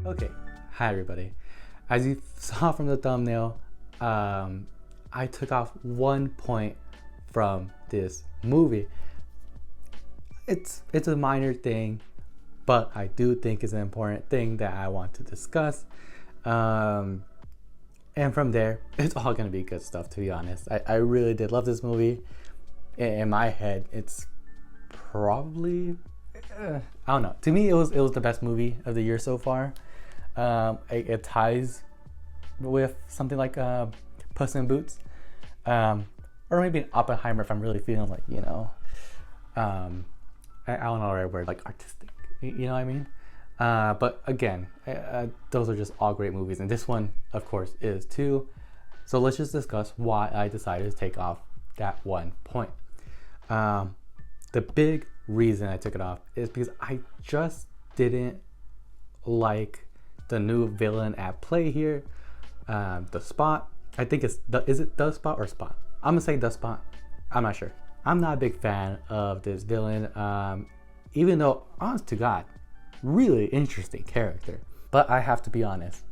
Okay, hi everybody. As you saw from the thumbnail, I took off 1 point from this movie. It's a minor thing, but I do think it's an important thing that I want to discuss. And from there, it's all gonna be good stuff, to be honest. I really did love this movie. In my head, it's probably I don't know. To me, it was the best movie of the year so far. It ties with something like Puss in Boots, or maybe an Oppenheimer if I'm really feeling like, I don't know the right word, like artistic. You know what I mean? But again, those are just all great movies, and this one, of course, is too. So let's just discuss why I decided to take off that 1 point. The big reason I took it off is because I just didn't like the new villain at play here, the Spot. I think is it the Spot or Spot? I'm gonna say the Spot. I'm not sure. I'm not a big fan of this villain, even though, honest to God, really interesting character. But I have to be honest,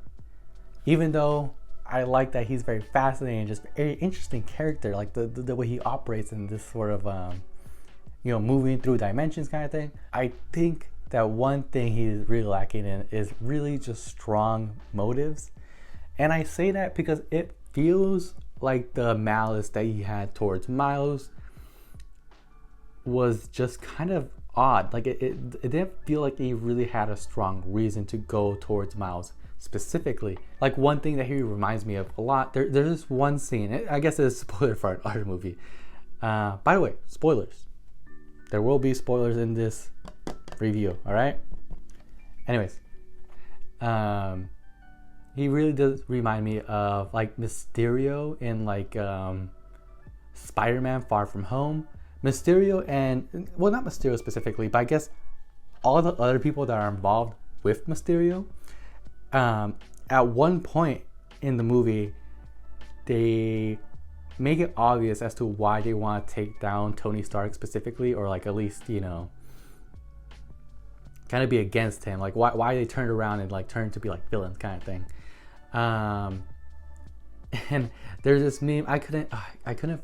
even though I like that he's very fascinating, just very interesting character, like the way he operates in this sort of moving through dimensions kind of thing. I think that one thing he's really lacking in is really just strong motives. And I say that because it feels like the malice that he had towards Miles was just kind of odd. Like it didn't feel like he really had a strong reason to go towards Miles specifically. Like one thing that he reminds me of a lot, there's this one scene, I guess it's a spoiler for an art movie. By the way, spoilers. There will be spoilers in this review, all right? Anyways, he really does remind me of like Mysterio in like Spider-Man Far From Home. Mysterio and, well, not Mysterio specifically, but I guess all the other people that are involved with Mysterio. At one point in the movie, they make it obvious as to why they want to take down Tony Stark specifically, or like at least, kind of be against him, like why they turned around and like turned to be like villains kind of thing. And there's this meme, I couldn't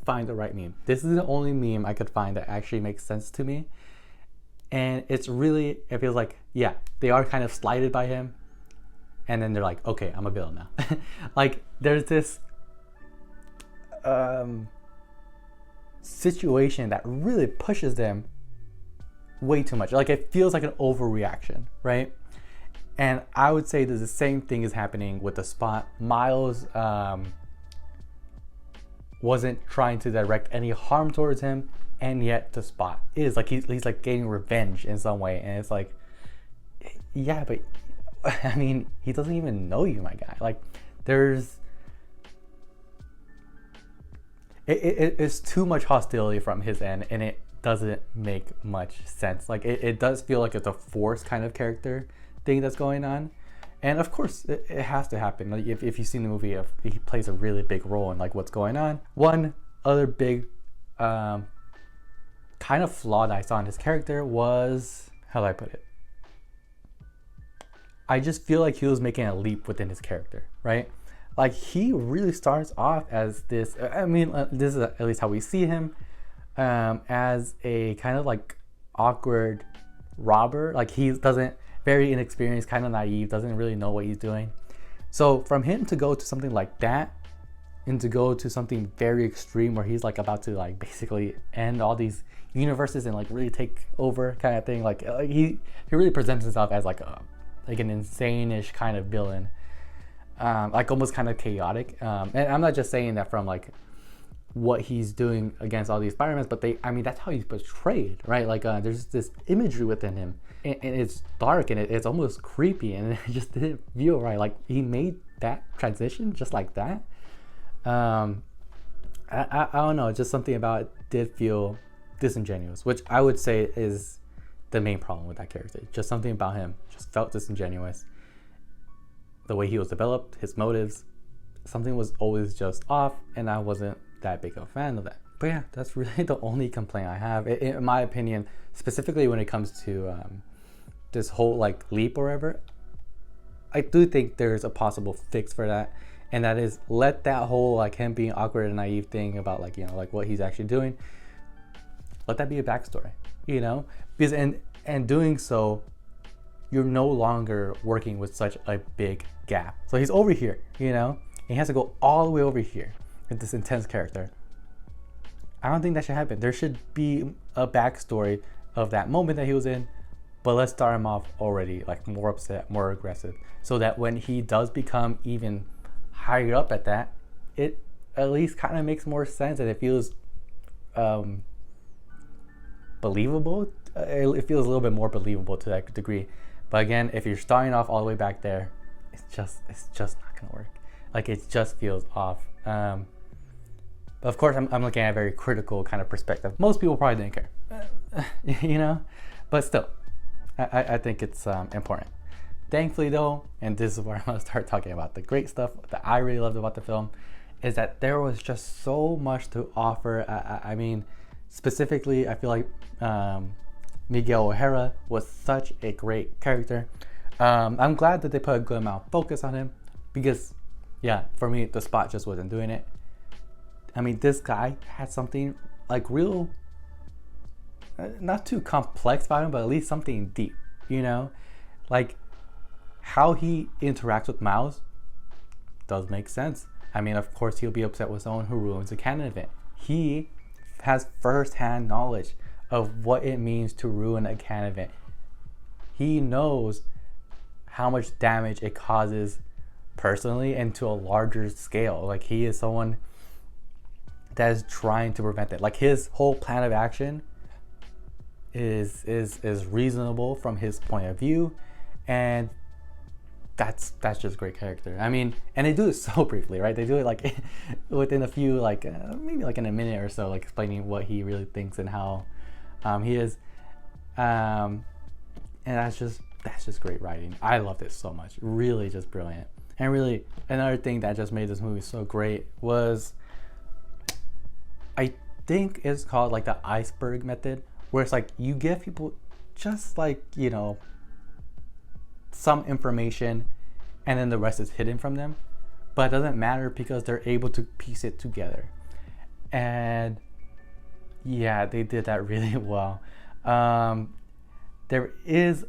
find the right meme. This is the only meme I could find that actually makes sense to me, and it feels like, yeah, they are kind of slighted by him, and then they're like, okay, I'm a villain now. Like there's this situation that really pushes them way too much. Like it feels like an overreaction, right? And I would say that the same thing is happening with the Spot. Miles wasn't trying to direct any harm towards him, and yet the Spot is like he's like getting revenge in some way, and it's like, yeah, but I mean, he doesn't even know you, my guy. Like there's it's too much hostility from his end, and it doesn't make much sense. Like it does feel like it's a forced kind of character thing that's going on, and of course it has to happen. Like if you've seen the movie, he plays a really big role in like what's going on. One other big kind of flaw that I saw in his character was, how do I put it, I just feel like he was making a leap within his character, right? Like he really starts off as this, this is at least how we see him, as a kind of like awkward robber. Like he doesn't, very inexperienced, kind of naive, doesn't really know what he's doing. So from him to go to something like that, and to go to something very extreme where he's like about to like basically end all these universes and like really take over kind of thing, like he really presents himself as like an insane-ish kind of villain, like almost kind of chaotic. And I'm not just saying that from like what he's doing against all these Spider-Mans, but that's how he's portrayed, right? Like there's this imagery within him, and it's dark, and it's almost creepy, and it just didn't feel right. Like he made that transition just like that. I don't know, just something about it did feel disingenuous, which I would say is the main problem with that character. Just something about him just felt disingenuous. The way he was developed, his motives, something was always just off, and I wasn't that big of a fan of that. But yeah, that's really the only complaint I have, in my opinion, specifically when it comes to this whole like leap or whatever. I do think there's a possible fix for that, and that is let that whole like him being awkward and naive thing about like, you know, like what he's actually doing, let that be a backstory, you know, because and doing so, you're no longer working with such a big gap. So he's over here, you know, and he has to go all the way over here with this intense character. I don't think that should happen. There should be a backstory of that moment that he was in, but let's start him off already like more upset, more aggressive, so that when he does become even higher up at that, it at least kind of makes more sense and it feels believable. It feels a little bit more believable to that degree. But again, if you're starting off all the way back there, it's just not gonna work. Like it just feels off. But of course, I'm looking at a very critical kind of perspective. Most people probably didn't care, you know, but still, I think it's important. Thankfully though, and this is where I'm gonna start talking about the great stuff that I really loved about the film, is that there was just so much to offer. I mean, specifically, I feel like Miguel O'Hara was such a great character. I'm glad that they put a good amount of focus on him because, yeah, for me, the spot just wasn't doing it. I mean, this guy had something like real, not too complex about him, but at least something deep, you know? Like, how he interacts with Miles does make sense. I mean, of course, he'll be upset with someone who ruins a canon event. He has first-hand knowledge of what it means to ruin a canon event. He knows how much damage it causes personally and to a larger scale. Like, he is someone that is trying to prevent it. Like, his whole plan of action is reasonable from his point of view, and that's just great character. I mean, and they do it so briefly, right? They do it like within a few, like maybe like in a minute or so, like explaining what he really thinks and how he is, and that's just great writing. I loved it so much. Really, just brilliant. And really, another thing that just made this movie so great was, I think it's called like the iceberg method, where it's like you give people just like, you know, some information and then the rest is hidden from them, but it doesn't matter because they're able to piece it together. And yeah, they did that really well. There is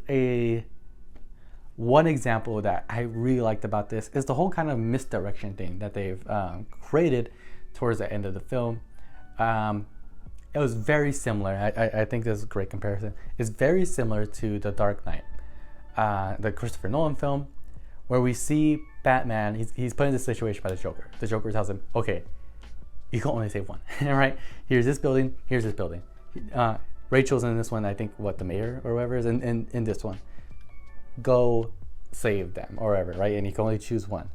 one example that I really liked about this is the whole kind of misdirection thing that they've created towards the end of the film. It was very similar. I think this is a great comparison. It's very similar to The Dark Knight, the Christopher Nolan film, where we see Batman, he's put in this situation by the Joker. The Joker tells him, okay, you can only save one, right? Here's this building, here's this building. Rachel's in this one, I think, the mayor or whatever is in this one. Go save them or whatever, right? And you can only choose one.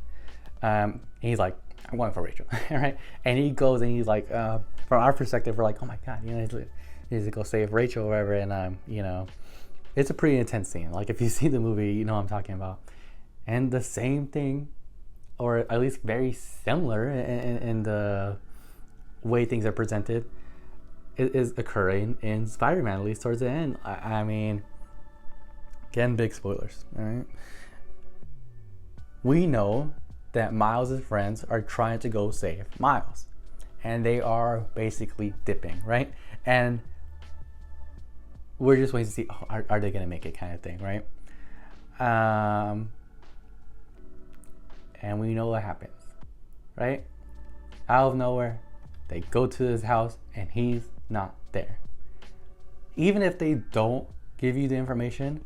And he's like, I'm going for Rachel, right? And he goes and he's like, from our perspective, we're like, oh my God, you know, he needs to go save Rachel or whatever. And, you know, it's a pretty intense scene. Like, if you see the movie, you know what I'm talking about. And the same thing, or at least very similar in the way things are presented, is occurring in Spider-Man, at least towards the end. I mean, again, big spoilers, all right? We know that Miles' friends are trying to go save Miles, and they are basically dipping, right? And we're just waiting to see, are they gonna make it, kind of thing, right? And we know what happens, right? Out of nowhere, they go to his house and he's not there. Even if they don't give you the information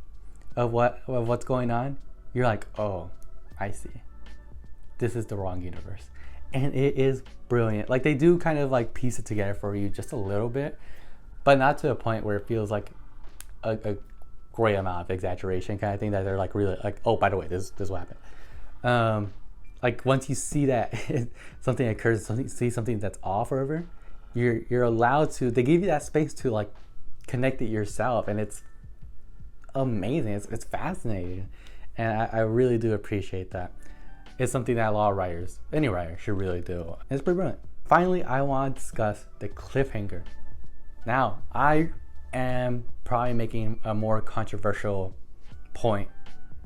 of what's going on, you're like, oh, I see. This is the wrong universe. And it is brilliant. Like, they do kind of like piece it together for you just a little bit, but not to a point where it feels like a great amount of exaggeration kind of thing, that they're like really like, oh, by the way, this is what happened. Like, once you see that something occurs, see something that's off or whatever, you're allowed to, they give you that space to like connect it yourself, and it's amazing. It's fascinating, and I really do appreciate that. It's something that a lot of writers, any writer, should really do. And it's pretty brilliant. Finally, I want to discuss the cliffhanger. Now, I am probably making a more controversial point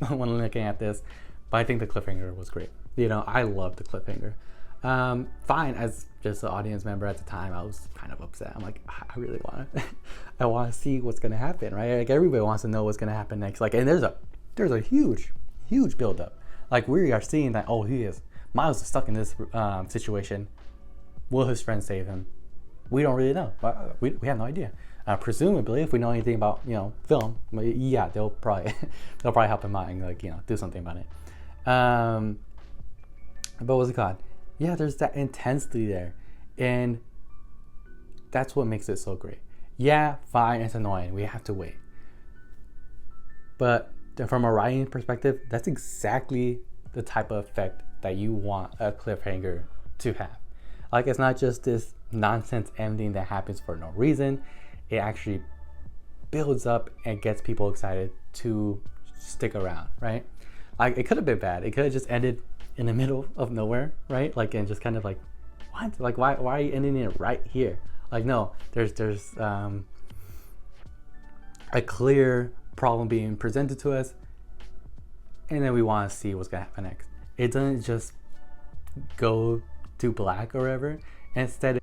when looking at this, But I think the cliffhanger was great. I love the cliffhanger. Fine, as just an audience member at the time, I was kind of upset. I'm like, I really want to, I want to see what's gonna happen, right? Like everybody wants to know what's gonna happen next. Like, and there's a huge buildup. Like we are seeing that, oh, Miles is stuck in this situation. Will his friends save him? We don't really know. We have no idea. Presumably, if we know anything about film, yeah, they'll probably help him out and do something about it. But what's it called? Yeah, there's that intensity there, and that's what makes it so great. Yeah, fine, it's annoying. We have to wait. But from a writing perspective, that's exactly the type of effect that you want a cliffhanger to have. Like, it's not just this nonsense ending that happens for no reason. It actually builds up and gets people excited to stick around, right? Like, it could have been bad. It could have just ended in the middle of nowhere, right? Like, and just kind of like, what? Like, why are you ending it right here? Like, no, there's a clear problem being presented to us, and then we want to see what's gonna happen next. It doesn't just go to black or whatever. Instead,